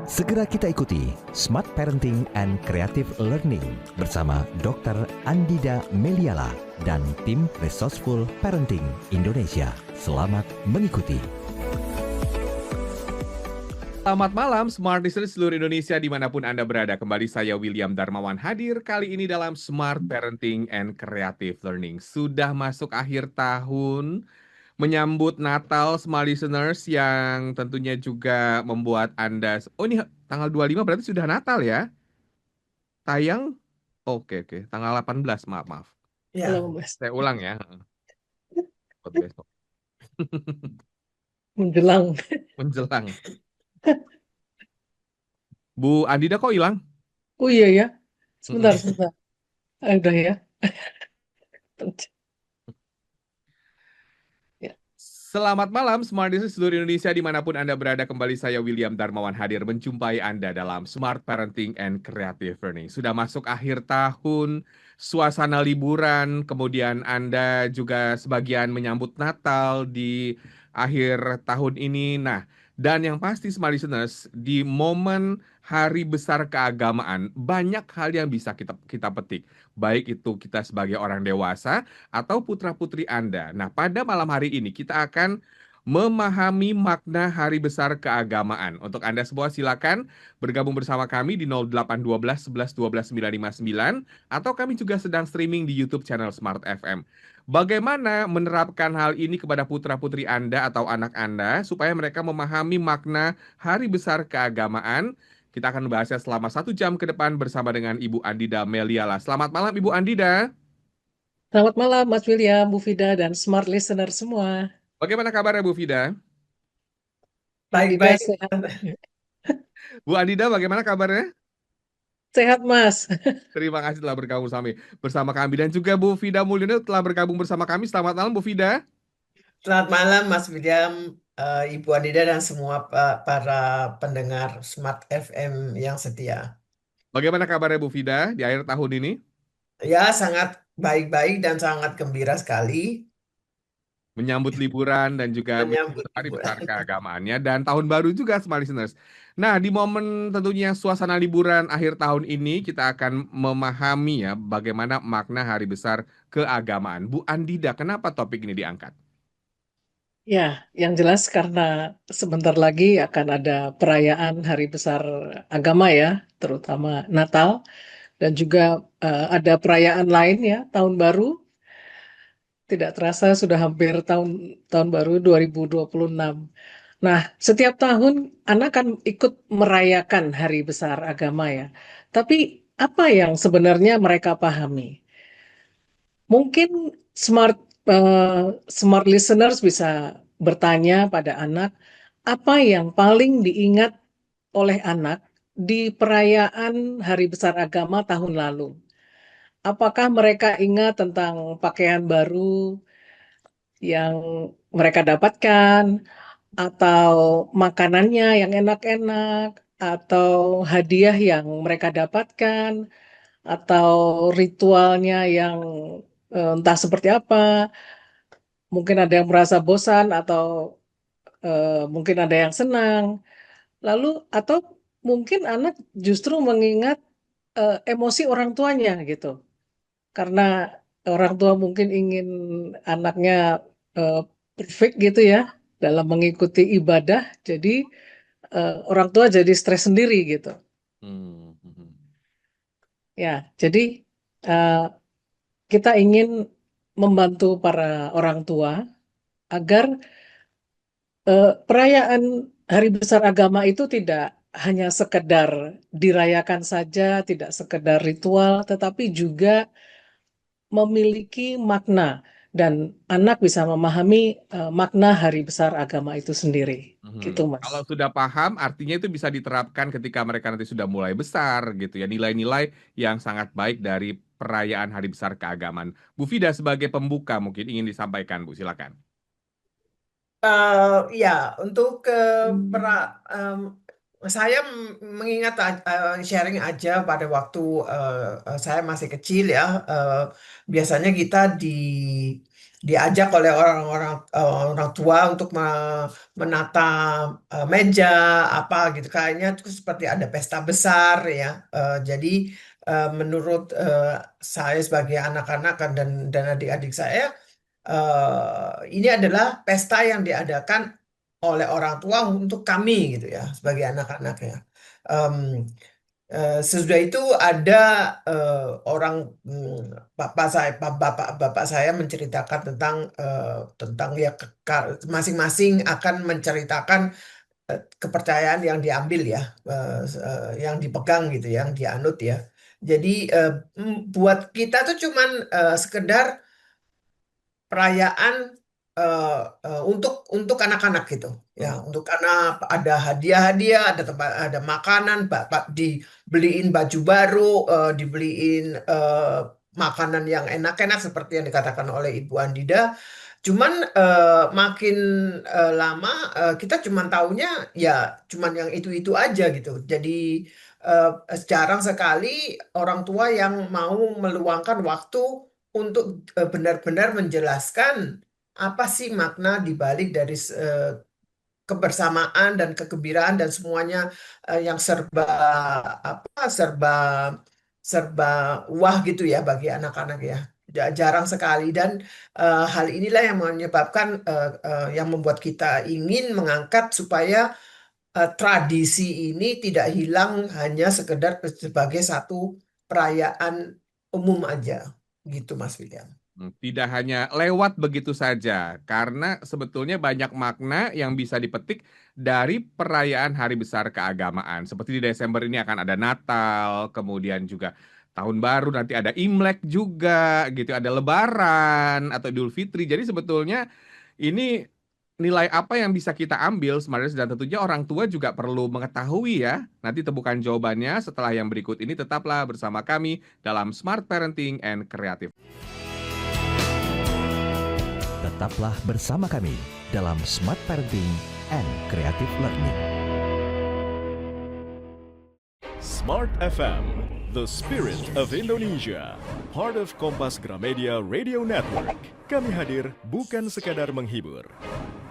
Segera kita ikuti Smart Parenting and Creative Learning bersama Dr. Andida Meliala dan tim Resourceful Parenting Indonesia. Selamat mengikuti. Selamat malam, Smart Listeners seluruh Indonesia dimanapun Anda berada. Kembali saya William Darmawan hadir kali ini dalam Smart Parenting and Creative Learning. Sudah masuk akhir tahun, menyambut Natal, Smart Listeners yang tentunya juga membuat Anda... Oh ini tanggal 25 berarti sudah Natal ya? Tayang? Oke, tanggal 18, maaf. Ya. Saya ulang ya. Besok. Menjelang. Bu Andida kok hilang? Oh iya ya. Sebentar. Udah ya. Selamat malam, Smart Listeners seluruh Indonesia dimanapun Anda berada. Kembali saya William Darmawan hadir menjumpai Anda dalam Smart Parenting and Creative Learning. Sudah masuk akhir tahun, suasana liburan, kemudian Anda juga sebagian menyambut Natal di akhir tahun ini. Nah, dan yang pasti Smart Listeners, di momen Hari Besar Keagamaan, banyak hal yang bisa kita petik. Baik itu kita sebagai orang dewasa, atau putra-putri Anda. Nah, pada malam hari ini kita akan memahami makna Hari Besar Keagamaan. Untuk Anda semua silakan bergabung bersama kami di 0812 11 12 959 atau kami juga sedang streaming di YouTube channel Smart FM. Bagaimana menerapkan hal ini kepada putra-putri Anda atau anak Anda supaya mereka memahami makna Hari Besar Keagamaan? Kita akan membahasnya selama 1 jam ke depan bersama dengan Ibu Andida Meliala. Selamat malam Ibu Andida. Selamat malam Mas William, Bu Fida, dan Smart Listener semua. Bagaimana kabarnya Bu Fida? Baik-baik. Bu Andida bagaimana kabarnya? Sehat Mas. Terima kasih telah bergabung bersama kami. Dan juga Bu Fida Mulyono telah bergabung bersama kami. Selamat malam Bu Fida. Selamat malam Mas William, Ibu Andida, dan semua para pendengar Smart FM yang setia. Bagaimana kabarnya Bu Fida di akhir tahun ini? Ya, sangat baik-baik dan sangat gembira sekali. Menyambut liburan dan juga menyambut Hari Besar Keagamaannya dan tahun baru juga Smart Listeners. Nah, di momen tentunya suasana liburan akhir tahun ini kita akan memahami ya bagaimana makna Hari Besar Keagamaan. Bu Andida, kenapa topik ini diangkat? Ya, yang jelas karena sebentar lagi akan ada perayaan Hari Besar Agama ya, terutama Natal, dan juga ada perayaan lain ya, Tahun Baru. Tidak terasa sudah hampir tahun baru 2026. Nah, setiap tahun anak kan ikut merayakan Hari Besar Agama ya. Tapi apa yang sebenarnya mereka pahami? Mungkin smart listeners bisa bertanya pada anak, apa yang paling diingat oleh anak di perayaan Hari Besar Agama tahun lalu? Apakah mereka ingat tentang pakaian baru yang mereka dapatkan, atau makanannya yang enak-enak, atau hadiah yang mereka dapatkan, atau ritualnya yang entah seperti apa. Mungkin ada yang merasa bosan, atau mungkin ada yang senang. Lalu, atau mungkin anak justru mengingat emosi orang tuanya gitu. Karena orang tua mungkin ingin anaknya perfect gitu ya dalam mengikuti ibadah, jadi orang tua jadi stres sendiri gitu. Ya, jadi kita ingin membantu para orang tua agar perayaan Hari Besar Agama itu tidak hanya sekedar dirayakan saja, tidak sekedar ritual, tetapi juga memiliki makna dan anak bisa memahami makna Hari Besar Agama itu sendiri. Gitu, Mas. Kalau sudah paham, artinya itu bisa diterapkan ketika mereka nanti sudah mulai besar gitu ya. Nilai-nilai yang sangat baik dari perayaan Hari Besar Keagamaan. Bu Fida sebagai pembuka mungkin ingin disampaikan, Bu, silakan. Ya, untuk saya mengingat sharing aja pada waktu saya masih kecil ya. Biasanya kita diajak oleh orang tua untuk menata meja apa gitu, kayaknya itu seperti ada pesta besar ya. Jadi menurut saya sebagai anak-anak dan adik-adik saya, ini adalah pesta yang diadakan oleh orang tua untuk kami gitu ya sebagai anak-anak ya. Sesudah itu ada bapak saya menceritakan tentang ya masing-masing akan menceritakan kepercayaan yang diambil ya, yang dipegang gitu, yang dianut ya. Jadi buat kita tuh cuman sekedar perayaan untuk anak-anak gitu ya, untuk karena ada hadiah-hadiah, ada tempat, ada makanan, dibeliin baju baru, dibeliin makanan yang enak-enak seperti yang dikatakan oleh Ibu Andida. Cuman makin lama kita cuman taunya ya cuman yang itu-itu aja gitu. Jadi jarang sekali orang tua yang mau meluangkan waktu untuk benar-benar menjelaskan apa sih makna dibalik dari kebersamaan dan kegembiraan dan semuanya yang serba wah gitu ya bagi anak-anak ya. Jarang sekali, dan hal inilah yang menyebabkan yang membuat kita ingin mengangkat supaya tradisi ini tidak hilang hanya sekedar sebagai satu perayaan umum aja gitu, Mas William. Tidak hanya lewat begitu saja, karena sebetulnya banyak makna yang bisa dipetik dari perayaan hari besar keagamaan. Seperti di Desember ini akan ada Natal, kemudian juga Tahun Baru, nanti ada Imlek juga, gitu, ada Lebaran atau Idul Fitri. Jadi sebetulnya ini nilai apa yang bisa kita ambil, Smarters, dan tentunya orang tua juga perlu mengetahui ya. Nanti temukan jawabannya setelah yang berikut ini. Tetaplah bersama kami dalam Smart Parenting and Creative. Tetaplah bersama kami dalam Smart Parenting and Creative Learning. Smart FM, the spirit of Indonesia, part of Kompas Gramedia Radio Network. Kami hadir bukan sekadar menghibur.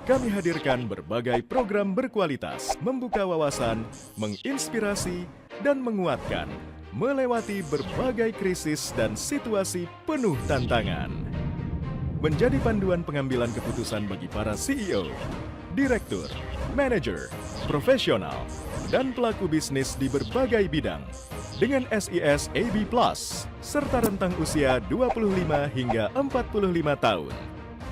Kami hadirkan berbagai program berkualitas, membuka wawasan, menginspirasi, dan menguatkan, melewati berbagai krisis dan situasi penuh tantangan. Menjadi panduan pengambilan keputusan bagi para CEO, direktur, manajer, profesional, dan pelaku bisnis di berbagai bidang dengan SIS AB+, serta rentang usia 25 hingga 45 tahun.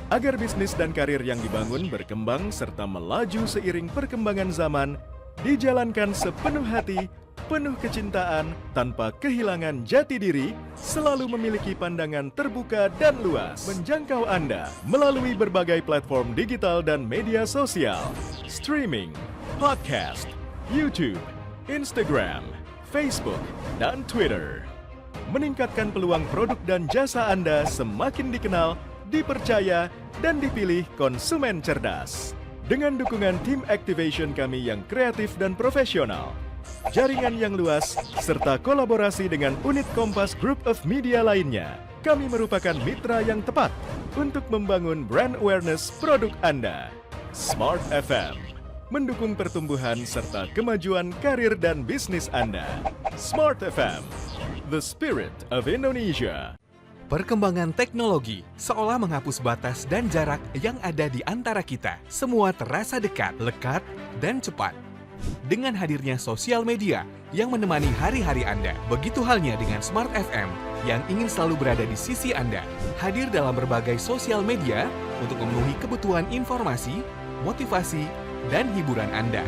Agar bisnis dan karir yang dibangun berkembang serta melaju seiring perkembangan zaman, dijalankan sepenuh hati, penuh kecintaan, tanpa kehilangan jati diri, selalu memiliki pandangan terbuka dan luas, menjangkau Anda melalui berbagai platform digital dan media sosial, streaming, podcast, YouTube, Instagram, Facebook, dan Twitter. Meningkatkan peluang produk dan jasa Anda semakin dikenal, dipercaya, dan dipilih konsumen cerdas. Dengan dukungan tim activation kami yang kreatif dan profesional, jaringan yang luas, serta kolaborasi dengan unit Kompas Group of Media lainnya, kami merupakan mitra yang tepat untuk membangun brand awareness produk Anda. Smart FM, mendukung pertumbuhan serta kemajuan karir dan bisnis Anda. Smart FM, the spirit of Indonesia. Perkembangan teknologi seolah menghapus batas dan jarak yang ada di antara kita. Semua terasa dekat, lekat, dan cepat. Dengan hadirnya sosial media yang menemani hari-hari Anda, begitu halnya dengan Smart FM yang ingin selalu berada di sisi Anda. Hadir dalam berbagai sosial media untuk memenuhi kebutuhan informasi, motivasi, dan hiburan Anda.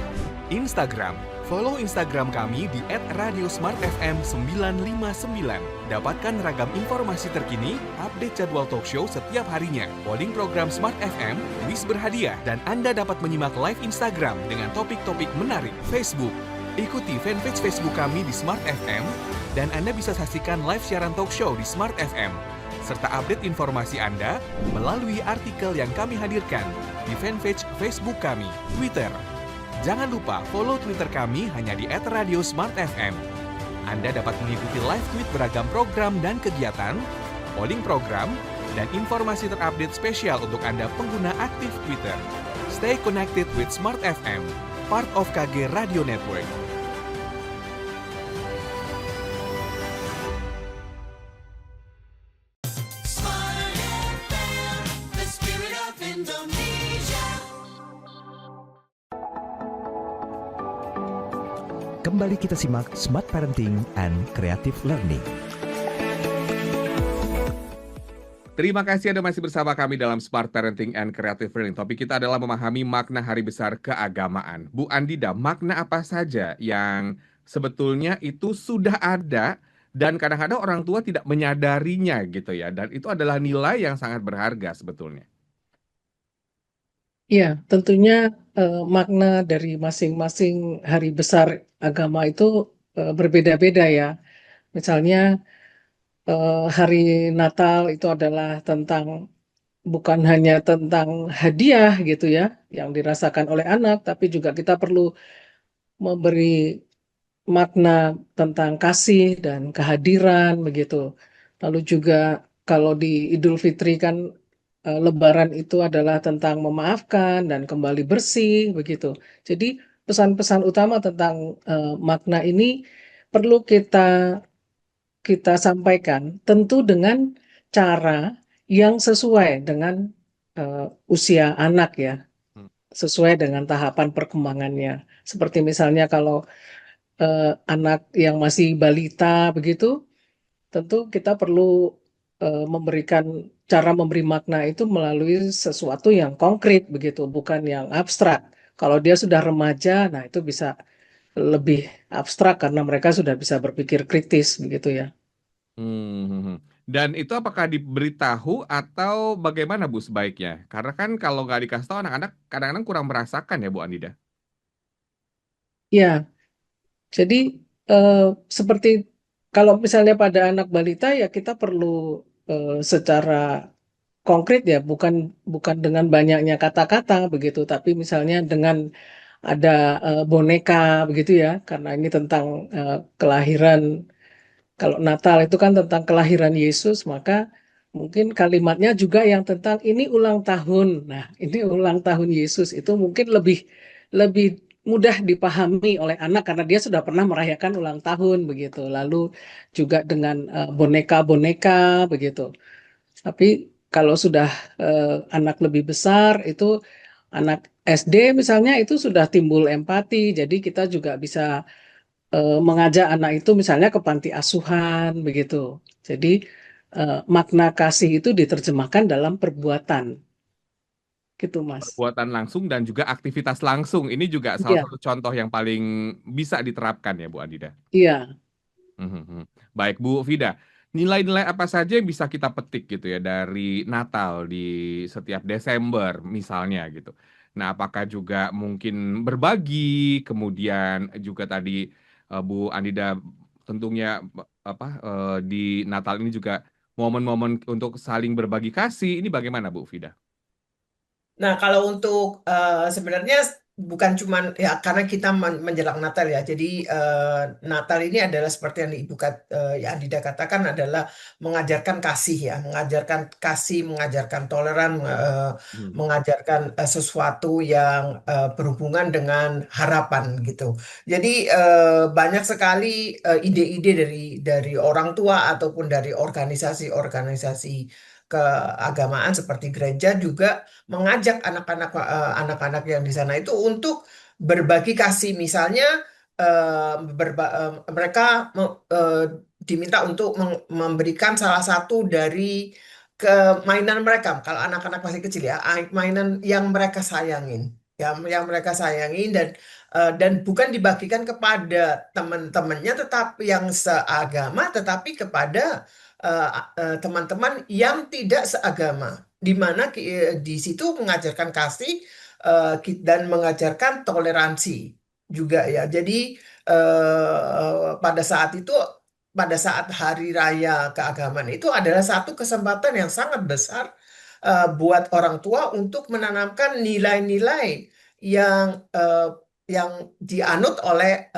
Instagram. Follow Instagram kami di @radiosmartfm959. Dapatkan ragam informasi terkini, update jadwal talk show setiap harinya, polling program Smart FM, kuis berhadiah, dan Anda dapat menyimak live Instagram dengan topik-topik menarik. Facebook. Ikuti fanpage Facebook kami di Smart FM, dan Anda bisa saksikan live siaran talk show di Smart FM, serta update informasi Anda melalui artikel yang kami hadirkan di fanpage Facebook kami. Twitter. Jangan lupa follow Twitter kami hanya di @radiosmartfm. Anda dapat mengikuti live tweet beragam program dan kegiatan, polling program, dan informasi terupdate spesial untuk Anda pengguna aktif Twitter. Stay connected with Smart FM, part of KG Radio Network. Kembali kita simak Smart Parenting and Creative Learning. Terima kasih Anda masih bersama kami dalam Smart Parenting and Creative Learning. Topik kita adalah memahami makna Hari Besar Keagamaan. Bu Andida, makna apa saja yang sebetulnya itu sudah ada dan kadang-kadang orang tua tidak menyadarinya gitu ya. Dan itu adalah nilai yang sangat berharga sebetulnya. Ya, tentunya makna dari masing-masing hari besar agama itu berbeda-beda ya. Misalnya hari Natal itu adalah bukan hanya tentang hadiah gitu ya, yang dirasakan oleh anak, tapi juga kita perlu memberi makna tentang kasih dan kehadiran begitu. Lalu juga kalau di Idul Fitri kan Lebaran itu adalah tentang memaafkan dan kembali bersih begitu. Jadi pesan-pesan utama tentang makna ini perlu kita sampaikan tentu dengan cara yang sesuai dengan usia anak ya, sesuai dengan tahapan perkembangannya. Seperti misalnya kalau anak yang masih balita begitu, tentu kita perlu memberikan cara memberi makna itu melalui sesuatu yang konkret begitu, bukan yang abstrak. Kalau dia sudah remaja, nah itu bisa lebih abstrak karena mereka sudah bisa berpikir kritis begitu ya. Dan itu apakah diberitahu atau bagaimana Bu sebaiknya? Karena kan kalau nggak dikasih tahu anak-anak kadang-kadang kurang merasakan ya Bu Andida. Ya, jadi seperti kalau misalnya pada anak balita ya kita perlu secara konkret ya, bukan dengan banyaknya kata-kata begitu, tapi misalnya dengan ada boneka begitu ya, karena ini tentang kelahiran. Kalau Natal itu kan tentang kelahiran Yesus, maka mungkin kalimatnya juga yang tentang ini ulang tahun. Nah, ini ulang tahun Yesus itu mungkin lebih mudah dipahami oleh anak karena dia sudah pernah merayakan ulang tahun begitu. Lalu juga dengan boneka-boneka begitu. Tapi kalau sudah anak lebih besar itu anak SD misalnya itu sudah timbul empati. Jadi kita juga bisa mengajak anak itu misalnya ke panti asuhan begitu. Jadi makna kasih itu diterjemahkan dalam perbuatan. Gitu, Mas. Perbuatan langsung dan juga aktivitas langsung. Ini juga salah Iya, satu contoh yang paling bisa diterapkan ya Bu Andida. iya. Baik Bu Vida, nilai-nilai apa saja yang bisa kita petik gitu ya dari Natal di setiap Desember misalnya gitu. Nah, apakah juga mungkin berbagi, kemudian juga tadi Bu Andida tentunya di Natal ini juga momen-momen untuk saling berbagi kasih. Ini bagaimana Bu Vida? Nah, kalau untuk sebenarnya bukan cuman ya karena kita menjelang Natal ya. Jadi Natal ini adalah seperti yang ya Andida katakan adalah mengajarkan kasih ya, mengajarkan kasih, mengajarkan toleran, mengajarkan sesuatu yang berhubungan dengan harapan gitu. Jadi banyak sekali ide-ide dari orang tua ataupun dari organisasi-organisasi keagamaan seperti gereja juga mengajak anak-anak yang di sana itu untuk berbagi kasih. Misalnya mereka diminta untuk memberikan salah satu dari mainan mereka. Kalau anak-anak masih kecil ya, mainan yang mereka sayangin, yang mereka sayangin dan bukan dibagikan kepada teman-temannya, tetapi yang seagama, tetapi kepada teman-teman yang tidak seagama, di mana di situ mengajarkan kasih dan mengajarkan toleransi juga ya. Jadi pada saat itu, pada saat hari raya keagamaan itu adalah satu kesempatan yang sangat besar buat orang tua untuk menanamkan nilai-nilai yang dianut oleh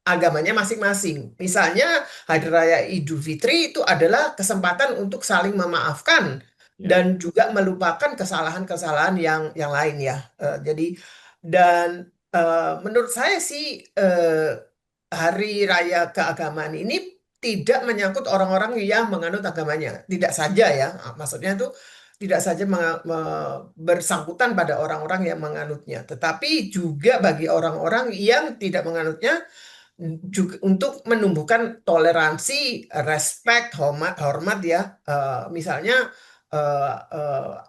agamanya masing-masing. Misalnya Hari Raya Idul Fitri itu adalah kesempatan untuk saling memaafkan Ya. dan juga melupakan kesalahan-kesalahan yang lain ya. Jadi dan menurut saya sih Hari Raya keagamaan ini tidak menyangkut orang-orang yang menganut agamanya. Tidak saja ya, maksudnya itu tidak saja bersangkutan pada orang-orang yang menganutnya, tetapi juga bagi orang-orang yang tidak menganutnya juga untuk menumbuhkan toleransi, respect, hormat, hormat ya. Misalnya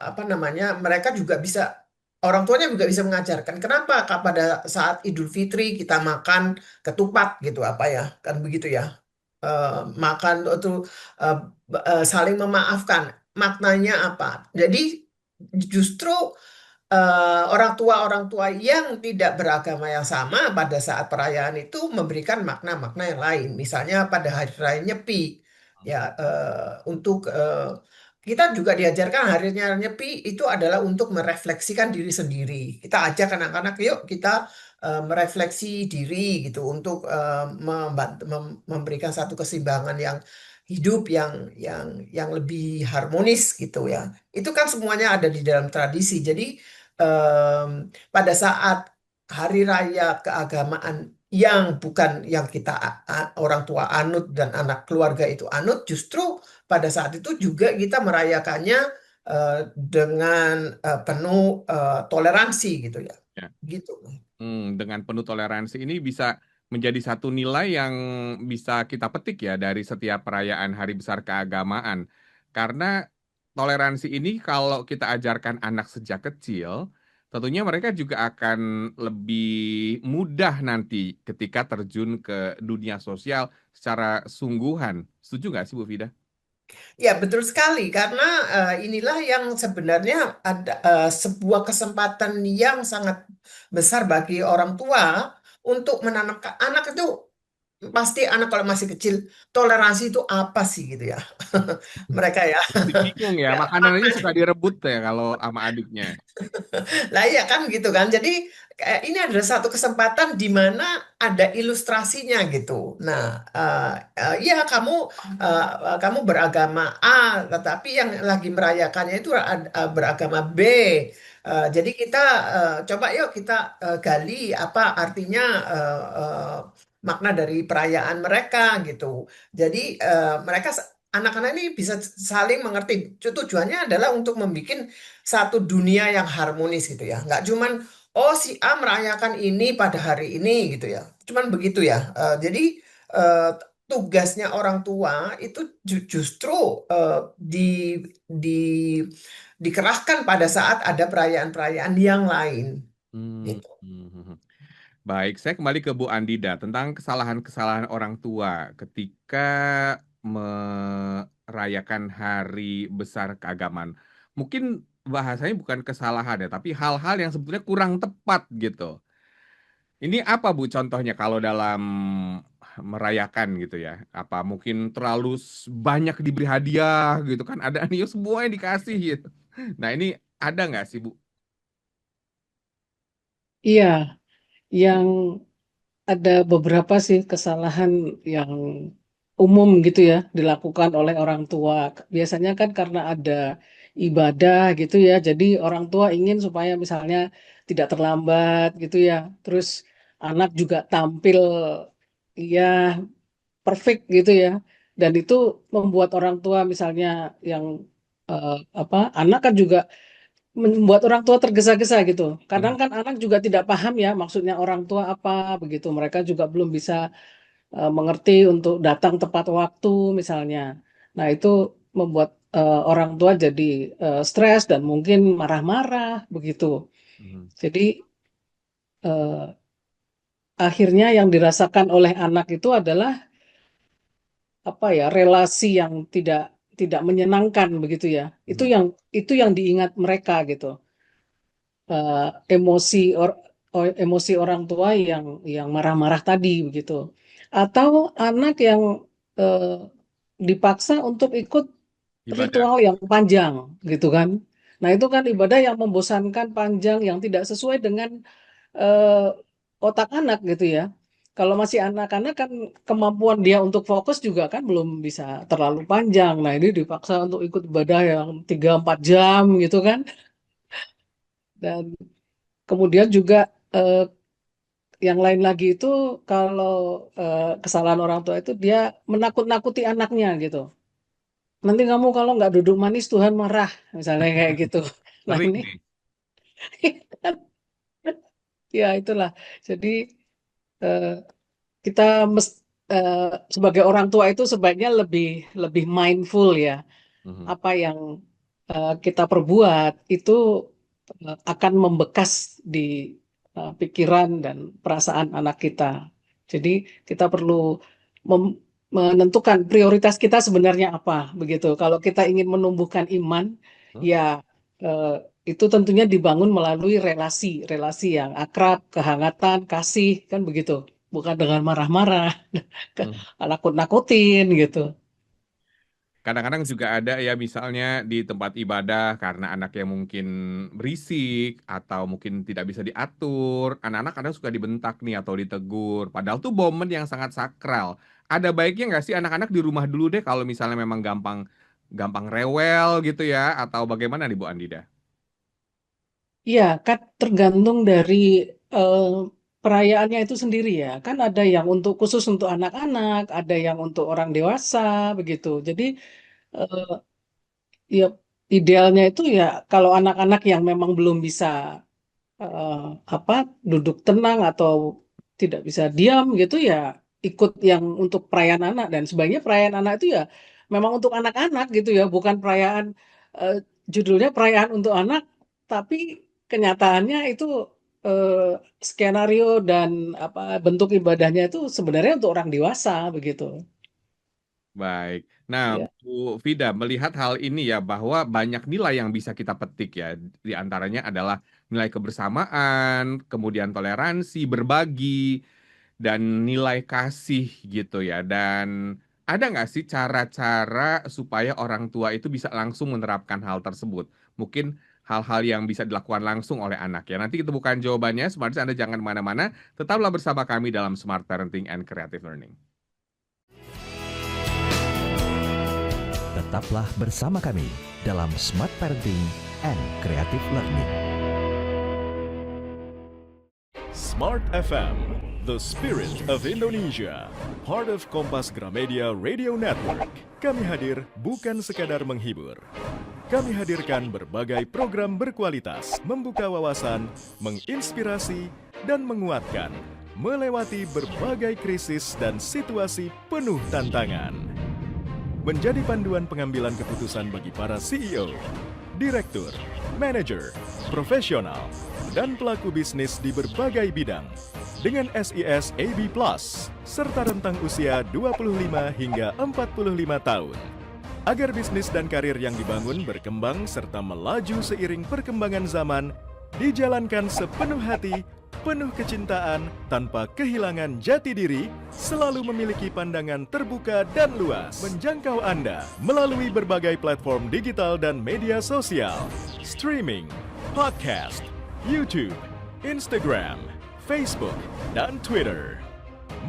apa namanya, mereka juga bisa orang tuanya juga bisa mengajarkan kenapa pada saat Idul Fitri kita makan ketupat gitu apa ya kan begitu ya. Makan itu eh, saling memaafkan maknanya apa. Jadi justru orang tua yang tidak beragama yang sama pada saat perayaan itu memberikan makna-makna yang lain. Misalnya pada hari raya Nyepi, ya untuk kita juga diajarkan harinya Nyepi itu adalah untuk merefleksikan diri sendiri. Kita ajak anak-anak, yuk kita merefleksi diri gitu untuk memberikan satu keseimbangan yang hidup yang lebih harmonis gitu ya. Itu kan semuanya ada di dalam tradisi. Jadi pada saat hari raya keagamaan yang bukan yang kita orang tua anut dan anak keluarga itu anut, justru pada saat itu juga kita merayakannya dengan penuh toleransi gitu ya. Ya. Gitu. Dengan penuh toleransi ini bisa menjadi satu nilai yang bisa kita petik ya dari setiap perayaan hari besar keagamaan. Karena toleransi ini kalau kita ajarkan anak sejak kecil, tentunya mereka juga akan lebih mudah nanti ketika terjun ke dunia sosial secara sungguhan. Setuju nggak sih Bu Vida? Ya, betul sekali karena inilah yang sebenarnya ada sebuah kesempatan yang sangat besar bagi orang tua untuk menanamkan anak itu pasti anak kalau masih kecil toleransi itu apa sih gitu ya. Mereka ya. Masih bingung ya, Ya, makanan aja suka direbut ya kalau sama adiknya. lah iya kan gitu kan. Jadi ini adalah satu kesempatan di mana ada ilustrasinya gitu. Nah, ya kamu beragama A, tetapi yang lagi merayakannya itu beragama B. Jadi kita coba yuk kita gali apa artinya makna dari perayaan mereka gitu. Jadi mereka anak-anak ini bisa saling mengerti. Tujuannya adalah untuk membuat satu dunia yang harmonis gitu ya. Nggak cuman oh si A merayakan ini pada hari ini gitu ya. Cuman begitu ya. Jadi eh, tugasnya orang tua itu justru di dikerahkan pada saat ada perayaan-perayaan yang lain Hmm, gitu. hmm, hmm, hmm. Baik, saya kembali ke Bu Andida tentang kesalahan-kesalahan orang tua ketika merayakan hari besar keagamaan. Mungkin bahasanya bukan kesalahan ya, tapi hal-hal yang sebetulnya kurang tepat gitu. Ini apa Bu contohnya kalau dalam merayakan gitu ya? Apa mungkin terlalu banyak diberi hadiah gitu kan? Ada nih semua yang dikasih gitu. Nah ini ada nggak sih Bu? Iya, yang ada beberapa sih kesalahan yang umum gitu ya dilakukan oleh orang tua. Biasanya kan karena ada ibadah gitu ya, jadi orang tua ingin supaya misalnya tidak terlambat gitu ya. Terus anak juga tampil ya perfect gitu ya. Dan itu membuat orang tua misalnya yang apa anak kan juga membuat orang tua tergesa-gesa gitu. Kadang Hmm, kan anak juga tidak paham ya maksudnya orang tua apa begitu. Mereka juga belum bisa mengerti untuk datang tepat waktu misalnya. Nah, itu membuat orang tua jadi stres dan mungkin marah-marah begitu. hmm, Jadi eh, akhirnya yang dirasakan oleh anak itu adalah apa ya relasi yang tidak tidak menyenangkan begitu ya. hmm, Itu yang diingat mereka gitu. Eh, emosi emosi orang tua yang marah-marah tadi begitu. Atau anak yang eh, dipaksa untuk ikut ibadah. ritual yang panjang gitu kan. Nah, itu kan ibadah yang membosankan panjang yang tidak sesuai dengan eh, otak anak gitu ya. Kalau masih anak-anak kan kemampuan dia untuk fokus juga kan belum bisa terlalu panjang. Nah, ini dipaksa untuk ikut ibadah yang 3-4 jam gitu kan. Dan kemudian juga yang lain lagi itu kalau kesalahan orang tua itu dia menakut-nakuti anaknya gitu. Nanti kamu kalau nggak duduk manis Tuhan marah, misalnya kayak gitu. Nah Sering ini nih. ya itulah. Jadi eh, kita sebagai orang tua itu sebaiknya lebih mindful ya. Mhm. Apa yang kita perbuat itu akan membekas di pikiran dan perasaan anak kita. Jadi kita perlu menentukan prioritas kita sebenarnya apa, begitu. Kalau kita ingin menumbuhkan iman, ya itu tentunya dibangun melalui relasi yang akrab, kehangatan, kasih, kan begitu. Bukan dengan marah-marah, Hmm. nakut-nakutin gitu. Kadang-kadang juga ada ya misalnya di tempat ibadah karena anak yang mungkin berisik atau mungkin tidak bisa diatur, anak-anak kadang suka dibentak nih atau ditegur. Padahal tuh momen yang sangat sakral. Ada baiknya nggak sih anak-anak di rumah dulu deh kalau misalnya memang gampang gampang rewel gitu ya atau bagaimana nih Bu Andida? Iya, kan tergantung dari eh, perayaannya itu sendiri ya. Kan ada yang khusus untuk anak-anak, ada yang untuk orang dewasa, begitu. Jadi eh, ya idealnya itu ya kalau anak-anak yang memang belum bisa eh, apa duduk tenang atau tidak bisa diam gitu ya ikut yang untuk perayaan anak dan sebaiknya perayaan anak itu ya memang untuk anak-anak gitu ya bukan perayaan eh, judulnya perayaan untuk anak tapi kenyataannya itu eh, skenario dan apa bentuk ibadahnya itu sebenarnya untuk orang dewasa begitu Baik. Nah, ya. Bu Vida, melihat hal ini ya, bahwa banyak nilai yang bisa kita petik ya. Di antaranya adalah nilai kebersamaan, kemudian toleransi, berbagi, dan nilai kasih gitu ya. Dan ada nggak sih cara-cara supaya orang tua itu bisa langsung menerapkan hal tersebut? Mungkin hal-hal yang bisa dilakukan langsung oleh anak ya. Nanti kita bukan jawabannya, Smarties Anda jangan kemana-mana. Tetaplah bersama kami dalam Smart Parenting and Creative Learning. Tetaplah bersama kami dalam Smart Parenting and Creative Learning. Smart FM, the spirit of Indonesia, part of Kompas Gramedia Radio Network. Kami hadir bukan sekadar menghibur. Kami hadirkan berbagai program berkualitas, membuka wawasan, menginspirasi, dan menguatkan, melewati berbagai krisis dan situasi penuh tantangan. Menjadi panduan pengambilan keputusan bagi para CEO, direktur, manajer, profesional, dan pelaku bisnis di berbagai bidang dengan SIS AB+, serta rentang usia 25 hingga 45 tahun. Agar bisnis dan karir yang dibangun berkembang serta melaju seiring perkembangan zaman, dijalankan sepenuh hati, penuh kecintaan, tanpa kehilangan jati diri, selalu memiliki pandangan terbuka dan luas, menjangkau Anda melalui berbagai platform digital dan media sosial, streaming, podcast, YouTube, Instagram, Facebook, dan Twitter.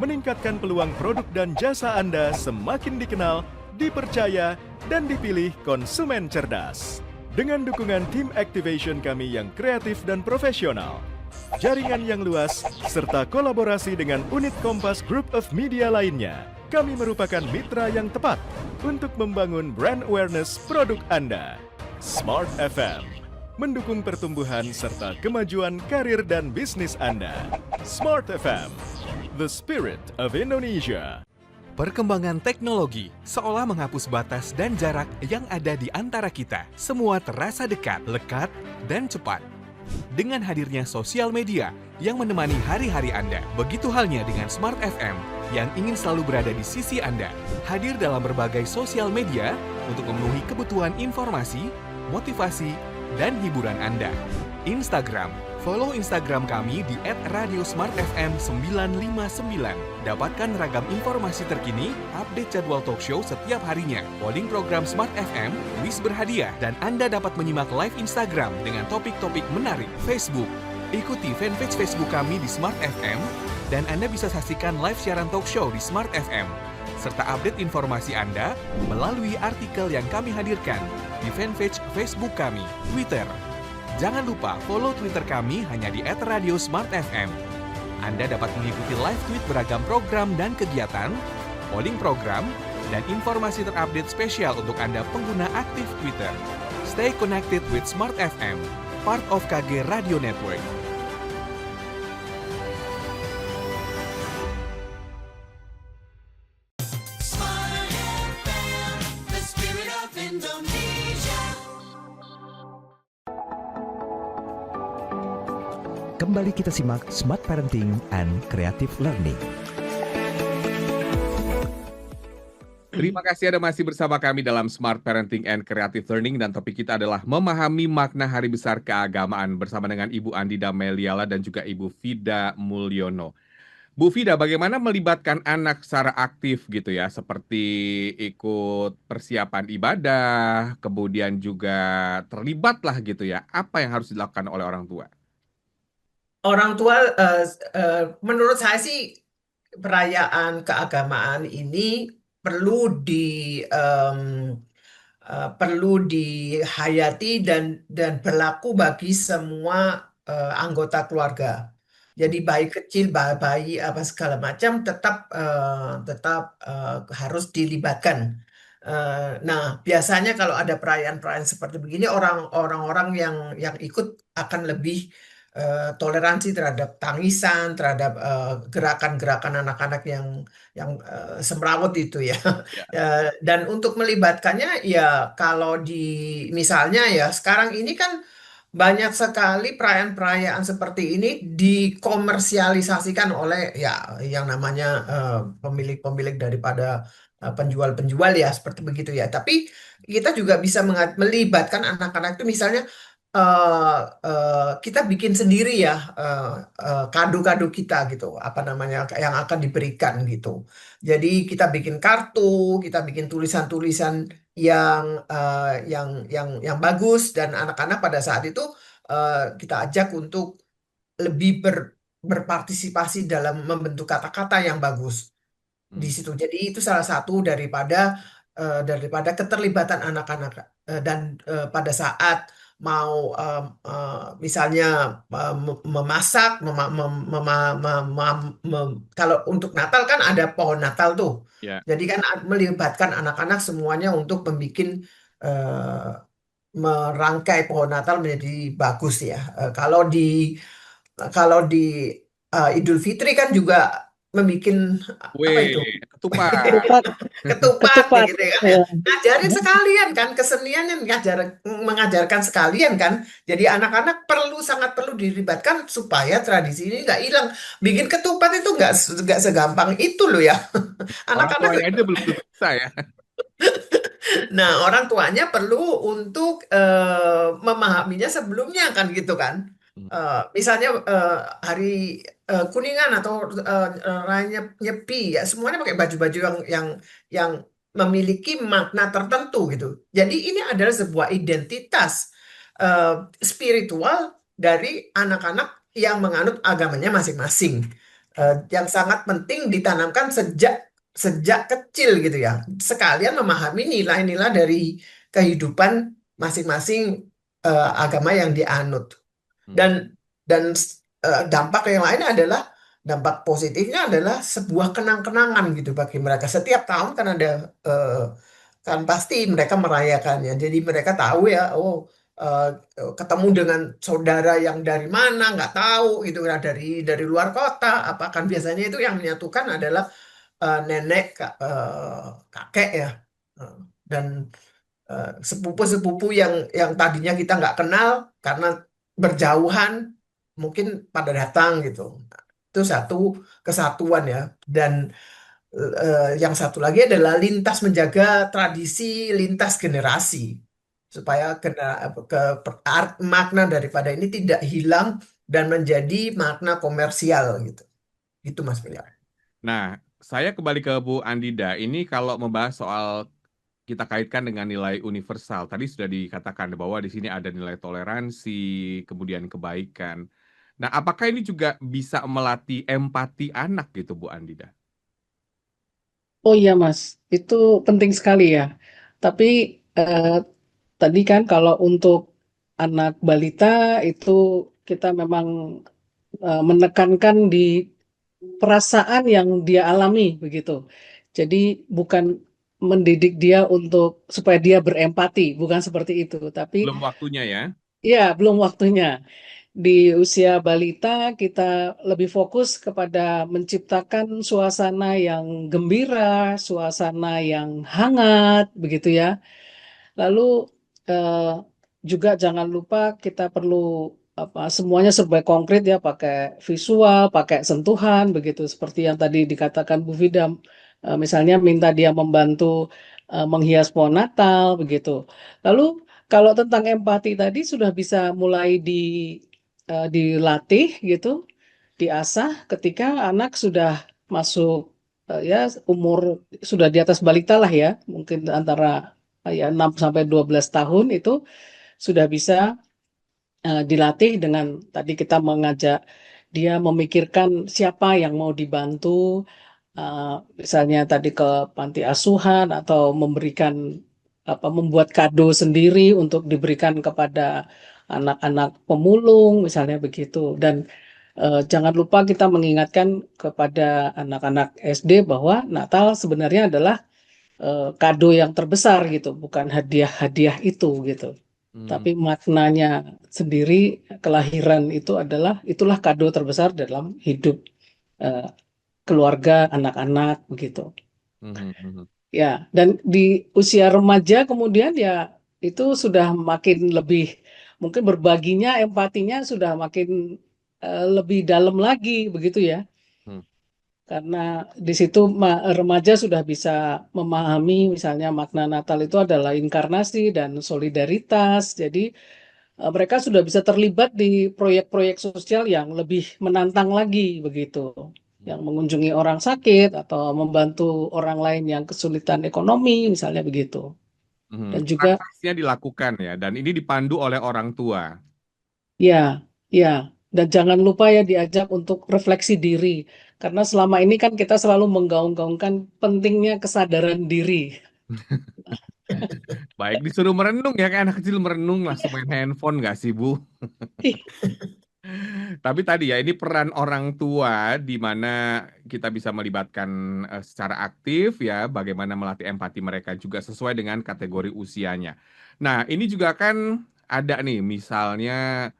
Meningkatkan peluang produk dan jasa Anda semakin dikenal, dipercaya, dan dipilih konsumen cerdas. Dengan dukungan tim activation kami yang kreatif dan profesional, jaringan yang luas, serta kolaborasi dengan unit Kompas Group of Media lainnya, kami merupakan mitra yang tepat untuk membangun brand awareness produk Anda. Smart FM, mendukung pertumbuhan serta kemajuan karir dan bisnis Anda. Smart FM, the spirit of Indonesia. Perkembangan teknologi seolah menghapus batas dan jarak yang ada di antara kita. Semua terasa dekat, lekat, dan cepat. Dengan hadirnya sosial media yang menemani hari-hari Anda. Begitu halnya dengan Smart FM yang ingin selalu berada di sisi Anda. Hadir dalam berbagai sosial media untuk memenuhi kebutuhan informasi, motivasi, dan hiburan Anda. Instagram, follow Instagram kami di @radiosmartfm959. Dapatkan ragam informasi terkini, update jadwal talk show setiap harinya, polling program Smart FM, kuis berhadiah, dan Anda dapat menyimak live Instagram dengan topik-topik menarik. Facebook, ikuti fanpage Facebook kami di Smart FM Dan Anda bisa saksikan live siaran talk show di Smart FM, serta update informasi Anda melalui artikel yang kami hadirkan di fanpage Facebook kami, Twitter. Jangan lupa follow Twitter kami hanya di @radiosmartfm. Anda dapat mengikuti live tweet beragam program dan kegiatan, polling program, dan informasi terupdate spesial untuk Anda pengguna aktif Twitter. Stay connected with Smart FM, part of KG Radio Network. Kembali kita simak Smart Parenting and Creative Learning. Terima kasih Anda masih bersama kami dalam Smart Parenting and Creative Learning, dan topik kita adalah memahami makna Hari Besar Keagamaan bersama dengan Ibu Andida Meliala dan juga Ibu Vida Mulyono. Bu Vida, bagaimana melibatkan anak secara aktif gitu ya, seperti ikut persiapan ibadah, kemudian juga terlibat lah gitu ya. Apa yang harus dilakukan oleh orang tua? Orang tua, menurut saya sih perayaan keagamaan ini perlu dihayati dan berlaku bagi semua anggota keluarga. Jadi bayi kecil, bayi apa segala macam tetap harus dilibatkan. Nah, biasanya kalau ada perayaan-perayaan seperti begini, orang-orang yang ikut akan lebih toleransi terhadap tangisan, terhadap gerakan-gerakan anak-anak yang semrawut itu ya. Dan untuk melibatkannya ya, kalau misalnya ya sekarang ini kan banyak sekali perayaan-perayaan seperti ini dikomersialisasikan oleh ya yang namanya pemilik-pemilik daripada penjual-penjual ya, seperti begitu ya. Tapi kita juga bisa melibatkan anak-anak itu, misalnya kita bikin sendiri ya kado-kado kita gitu, apa namanya, yang akan diberikan gitu. Jadi kita bikin kartu, kita bikin tulisan-tulisan yang bagus, dan anak-anak pada saat itu kita ajak untuk lebih berpartisipasi dalam membentuk kata-kata yang bagus di situ. Jadi itu salah satu daripada keterlibatan anak-anak, dan pada saat mau misalnya memasak, kalau untuk Natal kan ada pohon Natal tuh. Ya. Jadi kan melibatkan anak-anak semuanya untuk merangkai pohon Natal menjadi bagus ya. Kalau di Idul Fitri kan juga membuat apa itu? Ketupat. Ketupat gitu kan. Ngajarin sekalian kan, kesenian yang mengajarkan sekalian kan. Jadi anak-anak sangat perlu dilibatkan supaya tradisi ini nggak hilang. Bikin ketupat itu nggak segampang itu loh ya. Orang Anak-anak tuanya aja belum bisa ya. Nah, orang tuanya perlu untuk memahaminya sebelumnya kan gitu kan. Misalnya hari Kuningan atau Raya Nyepi ya, semuanya pakai baju-baju yang memiliki makna tertentu gitu. Jadi ini adalah sebuah identitas spiritual dari anak-anak yang menganut agamanya masing-masing, yang sangat penting ditanamkan sejak kecil gitu ya. Sekalian memahami nilai-nilai dari kehidupan masing-masing agama yang dianut. Dan dampak yang lain adalah, dampak positifnya adalah sebuah kenang-kenangan gitu bagi mereka. Setiap tahun kan ada kan pasti mereka merayakannya. Jadi mereka tahu ya, ketemu dengan saudara yang dari mana nggak tahu gitu ya, dari luar kota. Apakah biasanya itu yang menyatukan adalah nenek, kakek ya, dan sepupu-sepupu yang tadinya kita nggak kenal karena berjauhan, mungkin pada datang gitu. Itu satu kesatuan ya. Dan yang satu lagi adalah menjaga tradisi lintas generasi, supaya makna daripada ini tidak hilang dan menjadi makna komersial gitu. Gitu Mas William. Nah, saya kembali ke Bu Andida. Ini kalau membahas soal, kita kaitkan dengan nilai universal. Tadi sudah dikatakan bahwa di sini ada nilai toleransi, kemudian kebaikan. Nah, apakah ini juga bisa melatih empati anak gitu, Bu Andida? Oh iya Mas, itu penting sekali ya. Tapi tadi kan kalau untuk anak balita itu kita memang menekankan di perasaan yang dia alami begitu. Jadi bukan mendidik dia untuk supaya dia berempati, bukan seperti itu. Tapi Belum waktunya ya? ya belum waktunya. Di usia balita kita lebih fokus kepada menciptakan suasana yang gembira, suasana yang hangat, begitu ya. Lalu eh, juga jangan lupa kita perlu semuanya serba konkret ya, pakai visual, pakai sentuhan, begitu. Seperti yang tadi dikatakan Bu Vida, misalnya minta dia membantu menghias pohon Natal, begitu. Lalu kalau tentang empati tadi sudah bisa mulai dilatih gitu, diasah ketika anak sudah masuk ya umur sudah di atas balita lah ya, mungkin antara ya 6 sampai 12 tahun itu sudah bisa dilatih dengan tadi kita mengajak dia memikirkan siapa yang mau dibantu, eh, misalnya tadi ke panti asuhan atau memberikan membuat kado sendiri untuk diberikan kepada anak-anak pemulung misalnya begitu. Dan jangan lupa kita mengingatkan kepada anak-anak SD bahwa Natal sebenarnya adalah kado yang terbesar gitu, bukan hadiah-hadiah itu gitu. Hmm. Tapi maknanya sendiri kelahiran itu itulah kado terbesar dalam hidup eh, keluarga anak-anak begitu. Mhm, mhm. Ya, dan di usia remaja kemudian ya itu sudah makin lebih mungkin berbaginya empatinya sudah makin lebih dalam lagi begitu ya. Hmm. Karena di situ remaja sudah bisa memahami misalnya makna Natal itu adalah inkarnasi dan solidaritas. Jadi mereka sudah bisa terlibat di proyek-proyek sosial yang lebih menantang lagi begitu. Yang mengunjungi orang sakit atau membantu orang lain yang kesulitan ekonomi misalnya begitu. Mhm. Dan juga Praktisnya dilakukan ya, dan ini dipandu oleh orang tua. ya, ya, dan jangan lupa ya diajak untuk refleksi diri. Karena selama ini kan kita selalu menggaung-gaungkan pentingnya kesadaran diri. Baik, disuruh merenung ya, kayak anak kecil merenung langsung main handphone nggak sih, Bu? Tapi tadi ya, ini peran orang tua di mana kita bisa melibatkan secara aktif ya, bagaimana melatih empati mereka juga sesuai dengan kategori usianya. Nah, ini juga kan ada nih, misalnya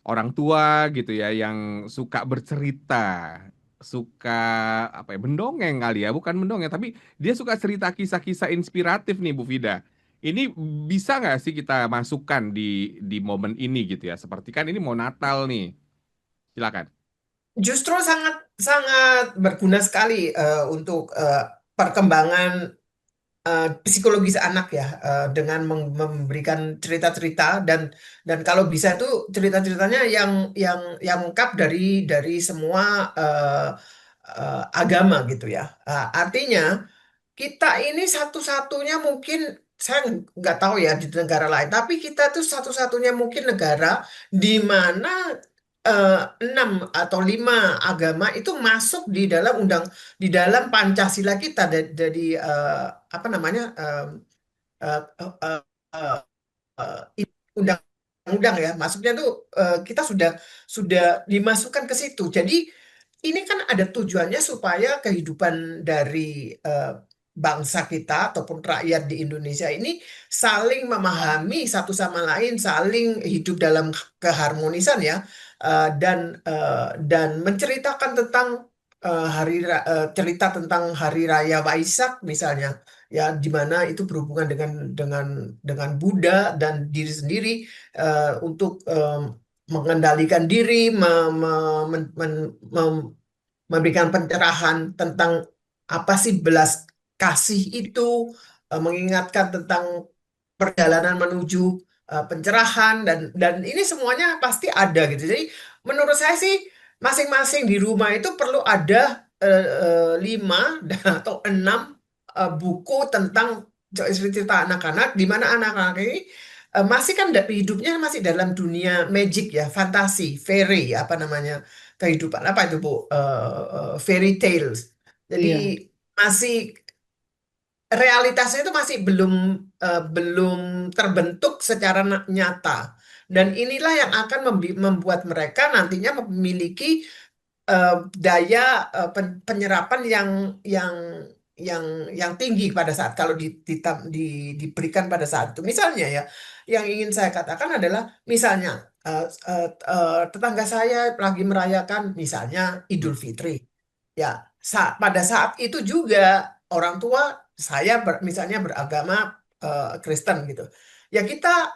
orang tua gitu ya yang suka bercerita, suka apa ya, mendongeng kali ya, bukan mendongeng, tapi dia suka cerita kisah-kisah inspiratif nih, Bu Vida. Ini bisa nggak sih kita masukkan di momen ini gitu ya? Seperti kan ini mau Natal nih. Silakan. Justru sangat sangat berguna sekali untuk perkembangan psikologis anak ya, dengan memberikan cerita-cerita dan kalau bisa itu cerita-ceritanya yang lengkap dari semua agama gitu ya. Artinya kita ini satu-satunya mungkin, saya nggak tahu ya di negara lain, tapi kita tuh satu-satunya mungkin negara di mana 6 atau 5 agama itu masuk di dalam Pancasila kita dari apa namanya eh, eh, eh, undang-undang ya, maksudnya tuh kita sudah dimasukkan ke situ. Jadi ini kan ada tujuannya supaya kehidupan dari eh, bangsa kita ataupun rakyat di Indonesia ini saling memahami satu sama lain, saling hidup dalam keharmonisan ya, dan menceritakan tentang cerita tentang Hari Raya Waisak misalnya, ya di mana itu berhubungan dengan Buddha dan diri sendiri, untuk mengendalikan diri, memberikan pencerahan tentang apa sih belas kasih itu, mengingatkan tentang perjalanan menuju pencerahan, dan ini semuanya pasti ada gitu. Jadi menurut saya sih masing-masing di rumah itu perlu ada 5 atau 6 buku tentang cerita anak-anak, di mana anak-anak ini masih kan hidupnya masih dalam dunia magic ya, fantasi, fairy, apa namanya, kehidupan apa itu Bu? Fairy tales. Iya, Jadi masih realitasnya itu masih belum terbentuk secara nyata. Dan inilah yang akan membuat mereka nantinya memiliki daya penyerapan yang yang tinggi pada saat kalau diberikan pada saat itu. Misalnya ya, yang ingin saya katakan adalah misalnya tetangga saya lagi merayakan misalnya Hmm. Idul Fitri. Ya, pada saat itu juga orang tua saya misalnya beragama Kristen gitu. Ya kita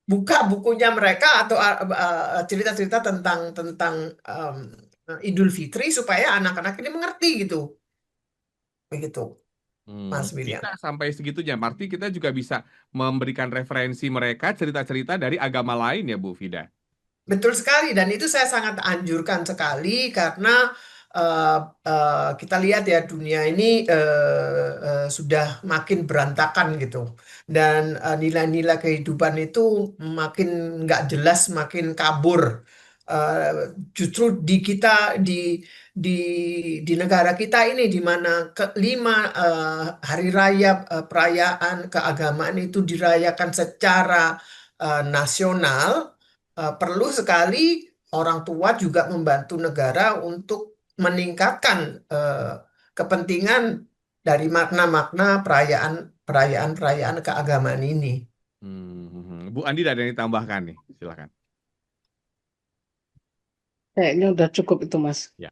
buka bukunya mereka atau cerita-cerita tentang tentang em, Idul Fitri supaya anak-anak ini mengerti gitu. Begitu, Mas William. Bisa sampai segitunya. Berarti kita juga bisa memberikan referensi mereka cerita-cerita dari agama lain ya, Bu Vida. Betul sekali, dan itu saya sangat anjurkan sekali karena eh, kita lihat ya dunia ini sudah makin berantakan gitu, dan nilai-nilai kehidupan itu makin nggak jelas, makin kabur. Eh, Justru di kita di di negara kita ini di mana kelima hari raya perayaan keagamaan itu dirayakan secara nasional. Perlu sekali orang tua juga membantu negara untuk meningkatkan kepentingan dari makna-makna perayaan keagamaan ini. Bu Andi ada yang ditambahkan nih, silakan. kayaknya udah cukup itu, Mas. Ya.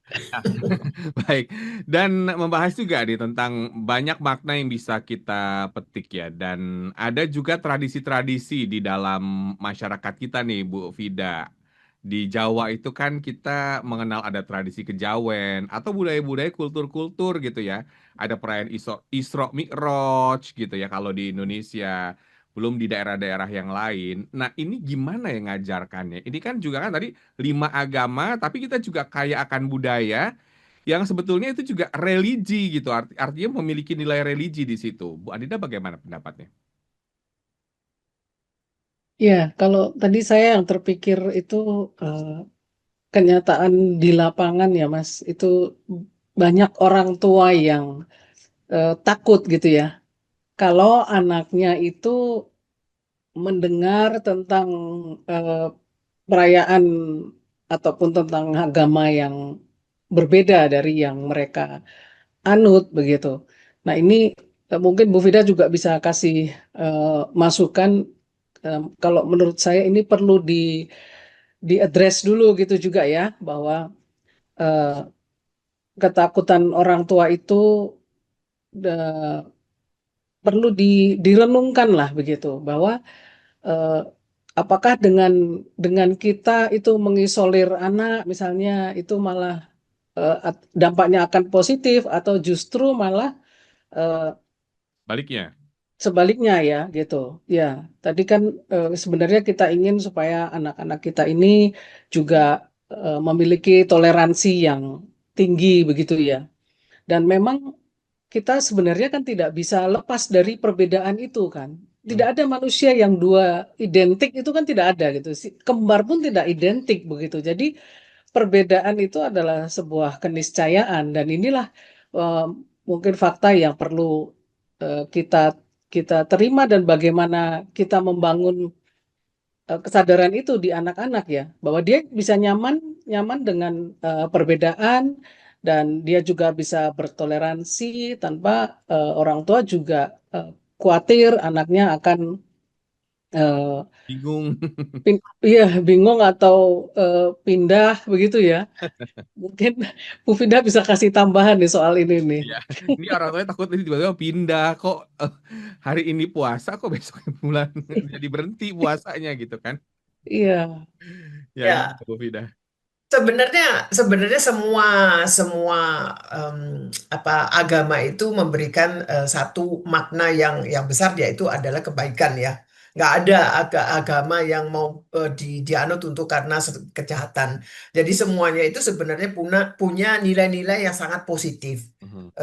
Baik, dan membahas juga nih tentang banyak makna yang bisa kita petik ya, dan ada juga tradisi-tradisi di dalam masyarakat kita nih, Bu Vida. Di Jawa itu kan kita mengenal ada tradisi kejawen atau budaya-budaya kultur-kultur gitu ya. Ada perayaan Isra Mi'raj gitu ya kalau di Indonesia, belum di daerah-daerah yang lain. Nah, ini gimana ya ngajarkannya? Ini kan juga kan tadi 5 agama, tapi kita juga kaya akan budaya yang sebetulnya itu juga religi gitu. Artinya memiliki nilai religi di situ. Bu Adita bagaimana pendapatnya? Ya, kalau tadi saya yang terpikir itu eh, kenyataan di lapangan ya, Mas. Itu banyak orang tua yang takut gitu ya. Kalau anaknya itu mendengar tentang eh, perayaan ataupun tentang agama yang berbeda dari yang mereka anut begitu. Nah, ini mungkin Bu Fida juga bisa kasih masukan. Kalau menurut saya ini perlu diadres dulu gitu juga ya, bahwa eh, ketakutan orang tua itu eh, perlu direnungkan lah begitu, bahwa eh, apakah dengan kita itu mengisolir anak misalnya itu malah dampaknya akan positif atau justru malah eh, Baliknya. sebaliknya ya gitu. Ya, tadi kan sebenarnya kita ingin supaya anak-anak kita ini juga memiliki toleransi yang tinggi begitu ya. Dan memang kita sebenarnya kan tidak bisa lepas dari perbedaan itu kan. Hmm. Tidak ada manusia yang dua identik itu kan tidak ada gitu. Kembar pun tidak identik begitu. Jadi perbedaan itu adalah sebuah keniscayaan dan inilah eh, mungkin fakta yang perlu kita kita terima dan bagaimana kita membangun kesadaran itu di anak-anak ya, bahwa dia bisa nyaman nyaman dengan perbedaan dan dia juga bisa bertoleransi tanpa orang tua juga khawatir anaknya akan eh, Bingung. iya bingung atau pindah begitu ya. Mungkin Bu Fida bisa kasih tambahan nih soal ini nih. Ya, ini orang tuanya takut ini tiba-tiba pindah kok hari ini puasa kok besok bulan jadi berhenti puasanya gitu kan. Iya, Ya, Ya, gitu Bu Vida. sebenarnya sebenarnya semua semua em, apa agama itu memberikan satu makna yang besar, yaitu adalah kebaikan ya. Nggak ada agama yang mau dianut untuk karena kejahatan. Jadi semuanya itu sebenarnya punya nilai-nilai yang sangat positif.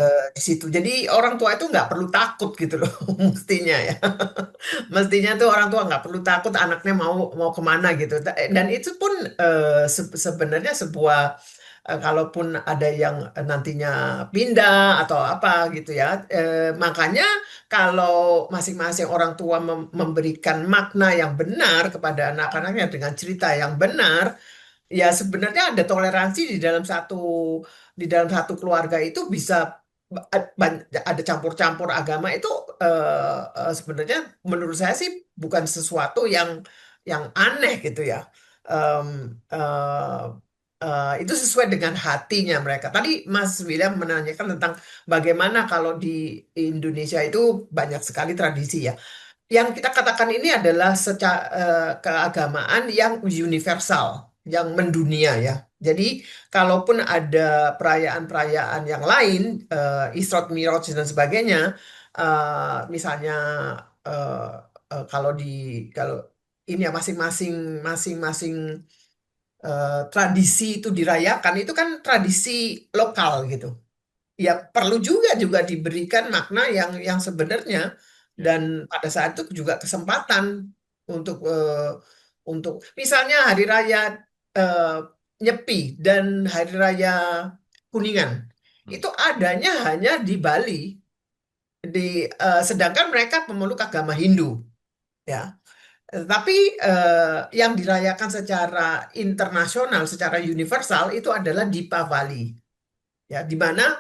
di situ. Jadi orang tua itu nggak perlu takut gitu loh, mestinya ya. Mestinya tuh orang tua nggak perlu takut anaknya mau kemana gitu. Dan itu pun sebenarnya sebuah kalaupun ada yang nantinya pindah atau apa gitu ya. Makanya kalau masing-masing orang tua memberikan makna yang benar kepada anak-anaknya dengan cerita yang benar, ya sebenarnya ada toleransi di dalam satu keluarga itu bisa ada campur-campur agama itu sebenarnya menurut saya sih bukan sesuatu yang aneh gitu ya. Em, eh, itu sesuai dengan hatinya mereka. Tadi Mas William menanyakan tentang bagaimana kalau di Indonesia itu banyak sekali tradisi ya. Yang kita katakan ini adalah keagamaan yang universal, yang mendunia ya. Jadi, kalaupun ada perayaan-perayaan yang lain, Isra Mi'raj dan sebagainya, misalnya eh, kalau ini ya masing-masing tradisi itu dirayakan, itu kan tradisi lokal gitu. Ya perlu juga diberikan makna yang sebenarnya dan pada saat itu juga kesempatan untuk misalnya hari raya eh, Nyepi dan hari raya Kuningan itu adanya hanya di Bali sedangkan mereka pemeluk agama Hindu ya. Tapi yang dirayakan secara internasional, secara universal itu adalah Dipavali ya, di mana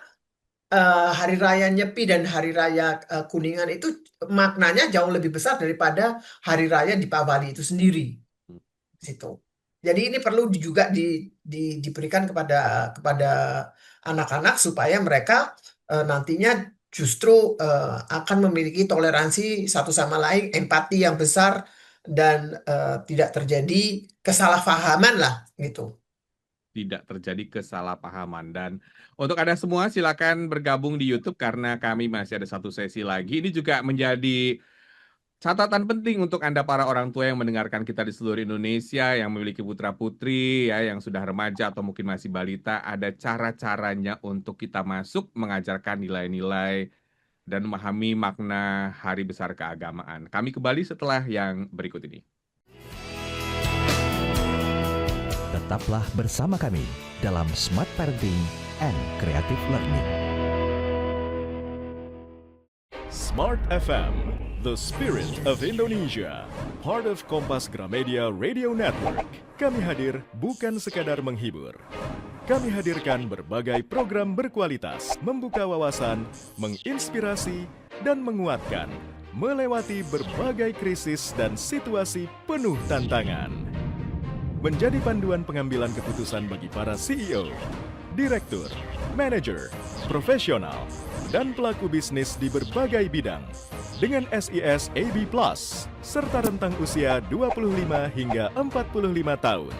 hari raya Nyepi dan hari raya Kuningan itu maknanya jauh lebih besar daripada hari raya Dipavali itu sendiri. Situ. Jadi ini perlu juga diberikan kepada anak-anak supaya mereka nantinya justru akan memiliki toleransi satu sama lain, empati yang besar dan tidak terjadi kesalahpahaman lah gitu. Tidak terjadi kesalahpahaman. Dan untuk Anda semua silakan bergabung di YouTube karena kami masih ada satu sesi lagi. Ini juga menjadi catatan penting untuk Anda para orang tua yang mendengarkan kita di seluruh Indonesia, yang memiliki putra-putri, ya, yang sudah remaja atau mungkin masih balita, ada cara-caranya untuk kita masuk mengajarkan nilai-nilai dan memahami makna hari besar keagamaan. Kami kembali setelah yang berikut ini. Tetaplah bersama kami dalam Smart Parenting and Creative Learning. Smart FM, the spirit of Indonesia, part of Kompas Gramedia Radio Network. Kami hadir bukan sekadar menghibur. Kami hadirkan berbagai program berkualitas, membuka wawasan, menginspirasi, dan menguatkan, melewati berbagai krisis dan situasi penuh tantangan. Menjadi panduan pengambilan keputusan bagi para CEO, direktur, manajer, profesional, dan pelaku bisnis di berbagai bidang dengan SIS AB+, serta rentang usia 25 hingga 45 tahun.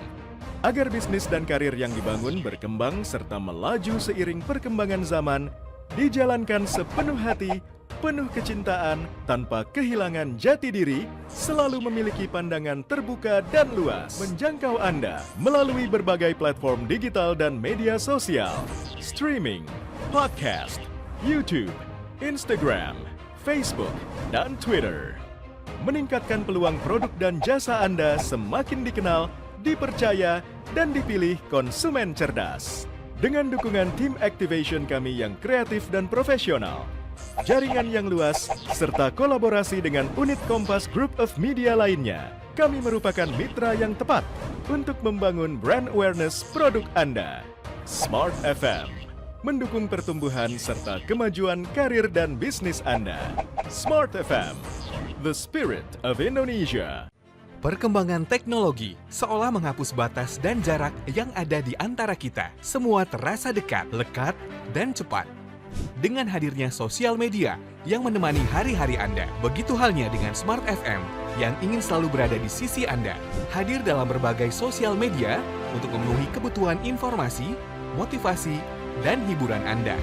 Agar bisnis dan karir yang dibangun berkembang serta melaju seiring perkembangan zaman, dijalankan sepenuh hati, penuh kecintaan, tanpa kehilangan jati diri, selalu memiliki pandangan terbuka dan luas, menjangkau Anda melalui berbagai platform digital dan media sosial, streaming, podcast, YouTube, Instagram, Facebook, dan Twitter. Meningkatkan peluang produk dan jasa Anda semakin dikenal, dipercaya, dan dipilih konsumen cerdas. Dengan dukungan tim activation kami yang kreatif dan profesional, jaringan yang luas, serta kolaborasi dengan unit Kompas Group of Media lainnya, kami merupakan mitra yang tepat untuk membangun brand awareness produk Anda. Smart FM, mendukung pertumbuhan serta kemajuan karir dan bisnis Anda. Smart FM, the spirit of Indonesia. Perkembangan teknologi seolah menghapus batas dan jarak yang ada di antara kita. Semua terasa dekat, lekat, dan cepat. Dengan hadirnya sosial media yang menemani hari-hari Anda, begitu halnya dengan Smart FM yang ingin selalu berada di sisi Anda. Hadir dalam berbagai sosial media untuk memenuhi kebutuhan informasi, motivasi, dan hiburan Anda.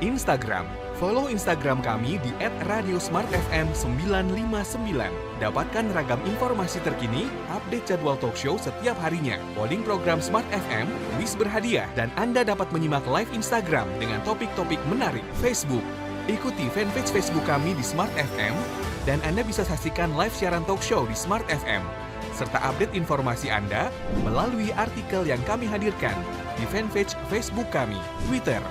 Instagram, Follow Instagram kami di @radiosmartfm959. Dapatkan ragam informasi terkini, update jadwal talk show setiap harinya, polling program Smart FM, kuis berhadiah, dan Anda dapat menyimak live Instagram dengan topik-topik menarik. Facebook, ikuti fanpage Facebook kami di Smart FM, dan Anda bisa saksikan live siaran talk show di Smart FM, serta update informasi Anda melalui artikel yang kami hadirkan di fanpage Facebook kami, Twitter.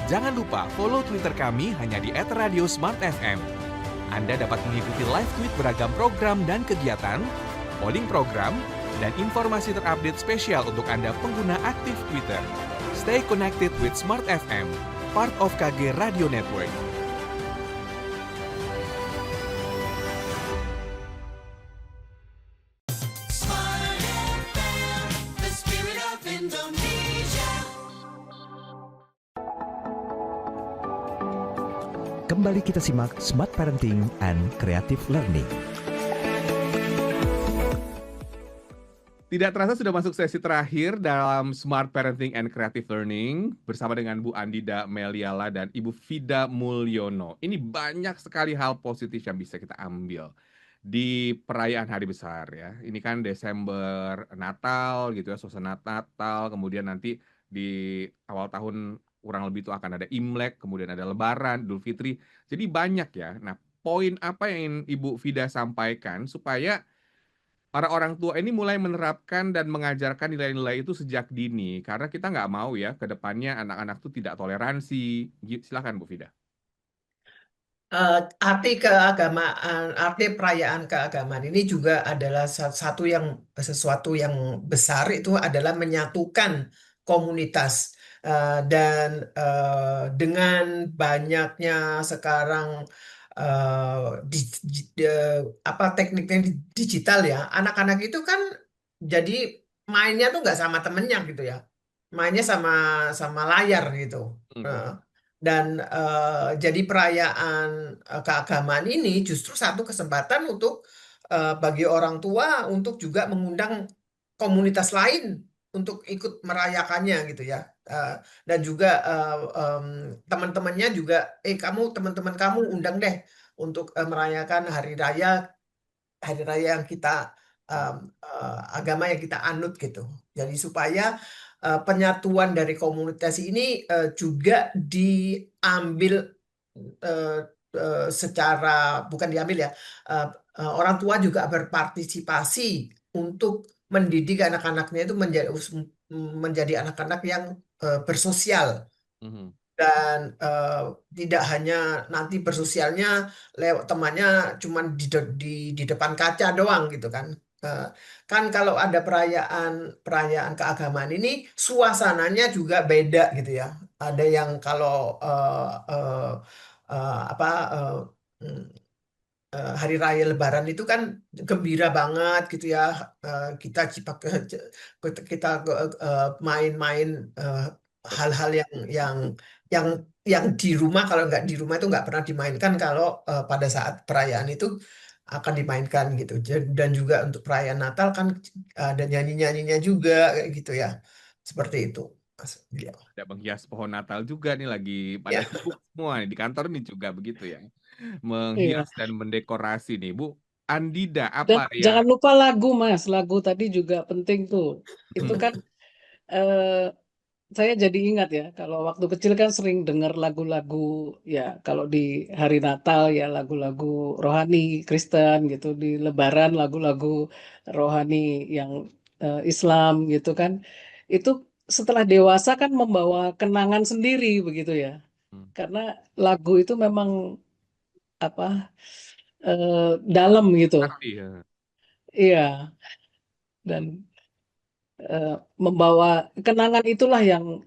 Jangan lupa follow Twitter kami hanya di @radiosmartfm. Anda dapat mengikuti live tweet beragam program dan kegiatan, polling program, dan informasi terupdate spesial untuk Anda pengguna aktif Twitter. Stay connected with Smart FM, part of KG Radio Network. Kembali kita simak Smart Parenting and Creative Learning. Tidak terasa sudah masuk sesi terakhir dalam Smart Parenting and Creative Learning bersama dengan Bu Andida Meliala dan Ibu Vida Mulyono. Ini banyak sekali hal positif yang bisa kita ambil di perayaan hari besar ya. Ini kan Desember, Natal gitu ya, suasana Natal, kemudian nanti di awal tahun kurang lebih itu akan ada Imlek, kemudian ada Lebaran, Idul Fitri. Jadi banyak ya. Nah, poin apa yang Ibu Vida sampaikan supaya para orang tua ini mulai menerapkan dan mengajarkan nilai-nilai itu sejak dini. Karena kita nggak mau ya ke depannya anak-anak itu tidak toleransi. Silakan Bu Vida. Arti keagamaan, arti perayaan keagamaan ini juga adalah sesuatu yang besar, itu adalah menyatukan komunitas. Dan dengan banyaknya sekarang tekniknya digital ya, anak-anak itu kan jadi mainnya tuh nggak sama temennya gitu ya, mainnya sama layar gitu. Dan jadi perayaan keagamaan ini justru satu kesempatan untuk bagi orang tua untuk juga mengundang komunitas lain untuk ikut merayakannya gitu ya. Dan juga teman-temannya juga, teman-teman kamu undang deh untuk merayakan hari raya yang kita agama yang kita anut gitu. Jadi supaya penyatuan dari komunitas ini juga diambil secara, bukan diambil ya, orang tua juga berpartisipasi untuk mendidik anak-anaknya itu menjadi anak-anak yang bersosial. Dan tidak hanya nanti bersosialnya lewat temannya cuman di depan kaca doang gitu kan. Kan kalau ada perayaan keagamaan ini suasananya juga beda gitu ya. Ada yang kalau hari raya Lebaran itu kan gembira banget gitu ya. Kita main-main hal-hal yang di rumah, kalau nggak di rumah itu nggak pernah dimainkan, kalau pada saat perayaan itu akan dimainkan gitu. Dan juga untuk perayaan Natal kan ada nyanyi-nyanyinya juga kayak gitu ya. Seperti itu, Mas William. Ada menghias pohon Natal juga nih, lagi pada sibuk semua nih. Di kantor nih juga begitu ya. Menghias dan mendekorasi nih. Bu Andida, Dan apa ya? jangan lupa lagu, Mas. Lagu tadi juga penting tuh. Itu kan saya jadi ingat ya, kalau waktu kecil kan sering dengar lagu-lagu ya, kalau di hari Natal ya lagu-lagu rohani Kristen gitu, di Lebaran lagu-lagu rohani yang Islam gitu kan. Itu setelah dewasa kan membawa kenangan sendiri begitu ya. Karena lagu itu memang dalam gitu. Iya. Dan membawa kenangan itulah yang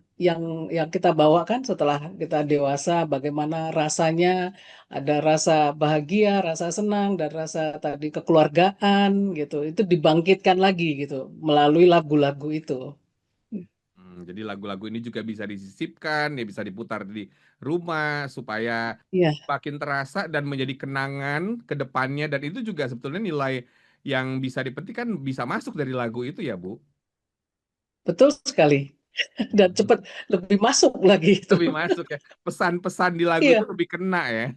kita bawa kan setelah kita dewasa, bagaimana rasanya, ada rasa bahagia, rasa senang, dan rasa tadi kekeluargaan gitu, itu dibangkitkan lagi gitu melalui lagu-lagu itu. Jadi lagu-lagu ini juga bisa disisipkan, ya bisa diputar di rumah supaya makin terasa dan menjadi kenangan ke depannya, dan itu juga sebetulnya nilai yang bisa dipetik kan bisa masuk dari lagu itu ya, Bu? Betul sekali. dan cepat lebih masuk lagi itu. Lebih masuk ya. Pesan-pesan di lagu Iya, itu lebih kena ya.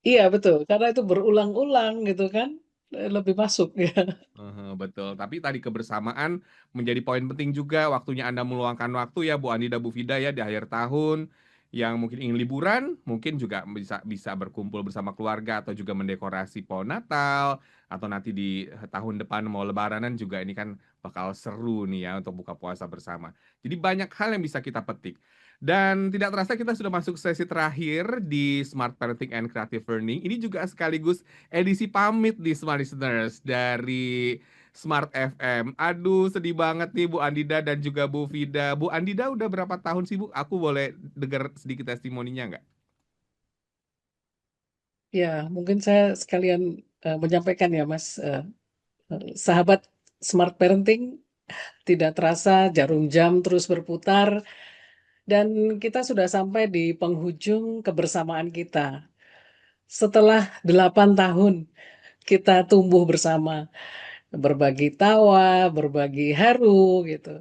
iya betul. Karena itu berulang-ulang gitu kan, lebih masuk ya. Betul. Tapi tadi kebersamaan menjadi poin penting juga. Waktunya Anda meluangkan waktu ya Bu Andi dan Bu Fida ya di akhir tahun yang mungkin ingin liburan, mungkin juga bisa bisa berkumpul bersama keluarga atau juga mendekorasi pohon Natal atau nanti di tahun depan mau Lebaranan juga ini kan bakal seru nih ya untuk buka puasa bersama. Jadi banyak hal yang bisa kita petik. Dan tidak terasa kita sudah masuk sesi terakhir di Smart Parenting and Creative Learning. Ini juga sekaligus edisi pamit di Smart Listeners dari Smart FM. Aduh, sedih banget nih Bu Andida dan juga Bu Fida. Bu Andida udah berapa tahun sih Bu? Aku boleh dengar sedikit testimoninya nggak? Ya, mungkin saya sekalian menyampaikan ya Mas, sahabat Smart Parenting, tidak terasa jarum jam terus berputar dan kita sudah sampai di penghujung kebersamaan kita. Setelah 8 tahun kita tumbuh bersama, berbagi tawa, berbagi haru gitu,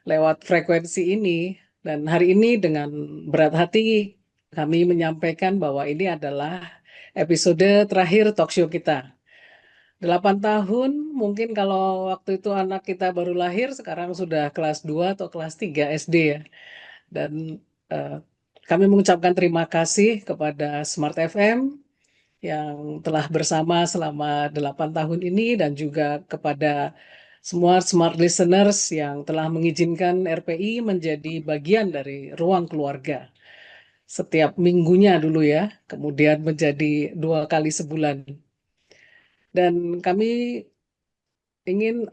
lewat frekuensi ini. Dan hari ini dengan berat hati kami menyampaikan bahwa ini adalah episode terakhir talk show kita. 8 tahun, mungkin kalau waktu itu anak kita baru lahir, sekarang sudah kelas 2 atau kelas 3 SD ya. Dan eh, kami mengucapkan terima kasih kepada Smart FM yang telah bersama selama 8 tahun ini dan juga kepada semua Smart Listeners yang telah mengizinkan RPI menjadi bagian dari ruang keluarga. Setiap minggunya dulu ya, kemudian menjadi 2 kali sebulan. Dan kami ingin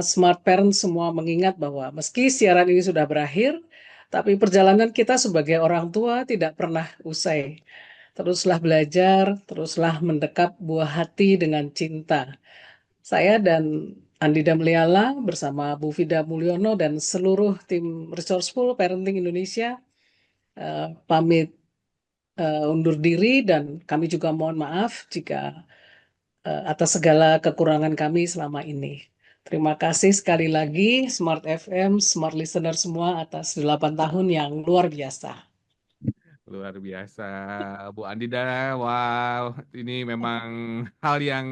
Smart Parents semua mengingat bahwa meski siaran ini sudah berakhir, tapi perjalanan kita sebagai orang tua tidak pernah usai. Teruslah belajar, teruslah mendekap buah hati dengan cinta. Saya dan Andida Meliala bersama Bu Fida Mulyono dan seluruh tim Resourceful Parenting Indonesia pamit undur diri dan kami juga mohon maaf jika atas segala kekurangan kami selama ini. Terima kasih sekali lagi Smart FM, Smart Listener semua atas 8 tahun yang luar biasa. Luar biasa, Bu Andida. Wow, ini memang hal yang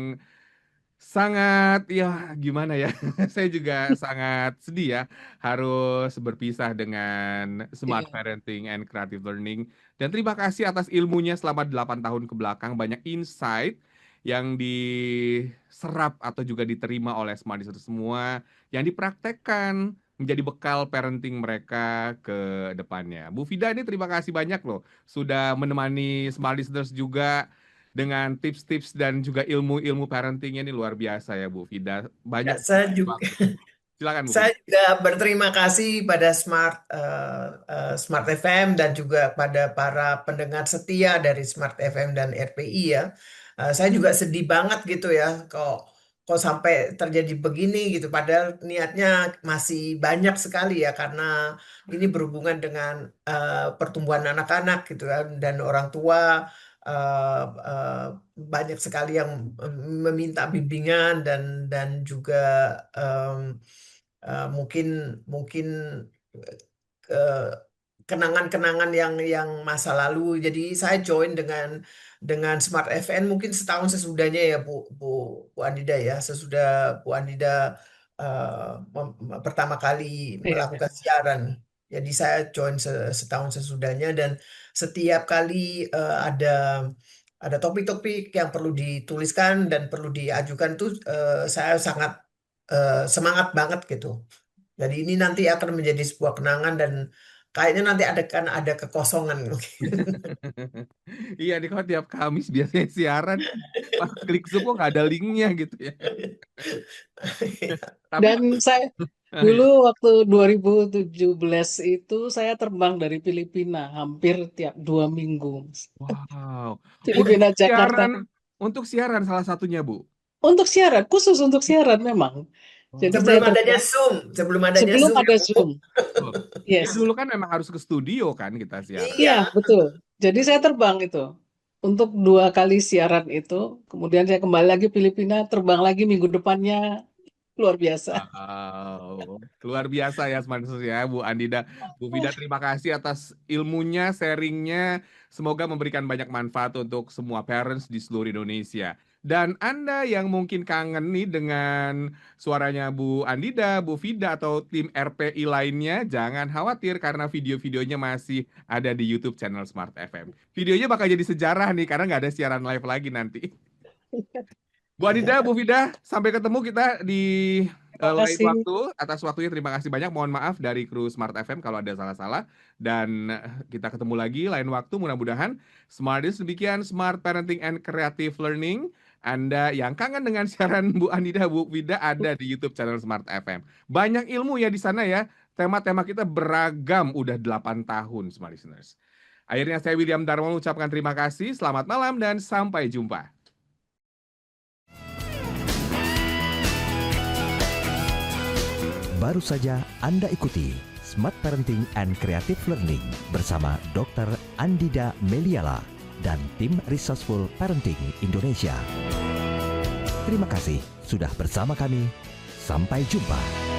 sangat ya gimana ya. Saya juga sangat sedih ya harus berpisah dengan Smart Iya. Parenting and Creative Learning. Dan terima kasih atas ilmunya selama 8 tahun ke belakang. Banyak insight yang diserap atau juga diterima oleh Smart Listeners semua yang dipraktekkan menjadi bekal parenting mereka ke depannya. Bu Fida ini terima kasih banyak loh sudah menemani Smart Listeners juga dengan tips-tips dan juga ilmu-ilmu parentingnya ini luar biasa ya Bu Fida. Ya, Banyak saya juga waktu. Silakan Bu Saya Fida. juga berterima kasih pada Smart FM dan juga pada para pendengar setia dari Smart FM dan RPI ya. Saya juga sedih banget gitu ya, kok sampai terjadi begini gitu. Padahal niatnya masih banyak sekali ya, karena ini berhubungan dengan pertumbuhan anak-anak gitu kan, dan orang tua banyak sekali yang meminta bimbingan dan juga mungkin mungkin eh, kenangan-kenangan yang masa lalu. Jadi saya join dengan Smart FN mungkin setahun sesudahnya ya Bu Andida ya, sesudah Bu Andida pertama kali Iya. melakukan siaran. Jadi saya join setahun sesudahnya, dan setiap kali ada topik-topik yang perlu dituliskan dan perlu diajukan tuh saya sangat semangat banget gitu. Jadi ini nanti akan menjadi sebuah kenangan, dan kayaknya nanti kan ada kekosongan. Iya nih kalau tiap Kamis biasanya siaran, pas klik Zoom kok nggak ada linknya gitu ya. Tapi Dan saya dulu waktu 2017 itu saya terbang dari Filipina hampir tiap 2 minggu. wow, Filipina Jakarta untuk siaran salah satunya Bu. untuk siaran, khusus untuk siaran memang. Jadi saya Sebelum adanya terbang Zoom, sebelum adanya sebelum Zoom ya ada Bu. Zoom. Oh, Yes. dulu kan memang harus ke studio kan kita siaran. Iya, Iya, betul. Jadi saya terbang itu untuk 2 kali siaran itu, kemudian saya kembali lagi Filipina, terbang lagi minggu depannya luar biasa. Wow, luar biasa ya Smart Listeners ya Bu Andida. Bu Vida, terima kasih atas ilmunya, sharingnya. Semoga memberikan banyak manfaat untuk semua parents di seluruh Indonesia. Dan Anda yang mungkin kangen nih dengan suaranya Bu Andida, Bu Vida, atau tim RPI lainnya, jangan khawatir karena video-videonya masih ada di YouTube channel Smart FM. Videonya bakal jadi sejarah nih karena nggak ada siaran live lagi nanti. Bu Andida, Bu Vida, sampai ketemu kita di Terima lain kasih. waktu. Atas waktunya terima kasih banyak. Mohon maaf dari kru Smart FM kalau ada salah-salah. Dan kita ketemu lagi lain waktu. Mudah-mudahan Smarties demikian Smart Parenting and Creative Learning. Anda yang kangen dengan siaran Bu Andida, Bu Vida ada di YouTube channel Smart FM. Banyak ilmu ya di sana ya. Tema-tema kita beragam udah 8 tahun Smart Listeners. Akhirnya saya William Dharma mengucapkan terima kasih. Selamat malam dan sampai jumpa. Baru saja Anda ikuti Smart Parenting and Creative Learning bersama Dr. Andida Meliala dan tim Resourceful Parenting Indonesia. Terima kasih sudah bersama kami. Sampai jumpa.